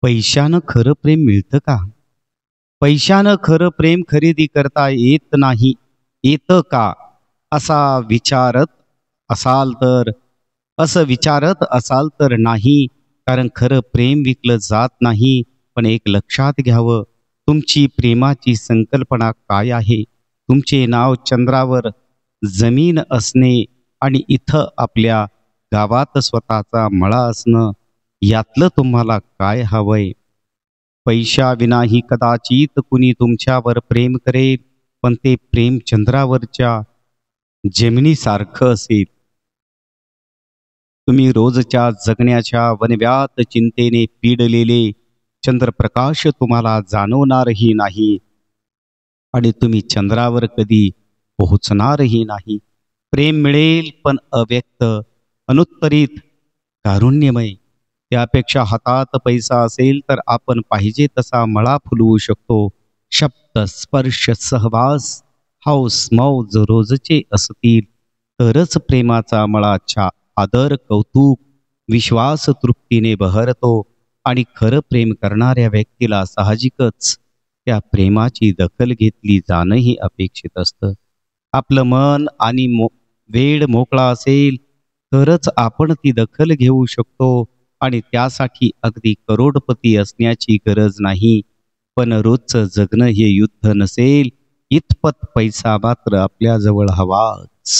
पैशानं खरं प्रेम मिळतं का? पैशानं खरं प्रेम खरेदी करता येत नाही, येतं का? असा विचारत असाल तर असं विचारत असाल तर नाही, कारण खरं प्रेम विकलं जात नाही. पण एक लक्षात घ्यावं, तुमची प्रेमाची संकल्पना काय आहे? तुमचे नाव चंद्रावर जमीन असणे आणि इथं आपल्या गावात स्वतःचा मळा असणं, यातलं तुम्हाला काय हवंय? पैशाविनाही कदाचित कुणी तुमच्यावर प्रेम करेल, पण ते प्रेम चंद्रावरच्या जमिनीसारखं असेल. तुम्ही रोजच्या जगण्याच्या वनव्यात चिंतेने पीडलेले चंद्रप्रकाश तुम्हाला जाणवणारही नाही आणि तुम्ही चंद्रावर कधी पोहोचणारही नाही. प्रेम मिळेल पण अव्यक्त, अनुत्तरित, कारुण्यमय. त्यापेक्षा हातात पैसा असेल तर आपण पाहिजे तसा मळा फुलवू शकतो. शब्द, स्पर्श, सहवास, हौस मौज रोजचे असतील तरच प्रेमाचा मळा आदर, कौतुक, विश्वास तृप्तीने बहरतो आणि खरं प्रेम करणाऱ्या व्यक्तीला साहजिकच त्या प्रेमाची दखल घेतली जाणंही अपेक्षित असतं. आपलं मन आणि वेळ मोकळा असेल तरच आपण ती दखल घेऊ शकतो आणि त्यासाठी अगदी करोडपती असण्याची गरज नाही. पण रोजचं जगणं हे युद्ध नसेल, इतपत पैसा मात्र आपल्याजवळ हवाच.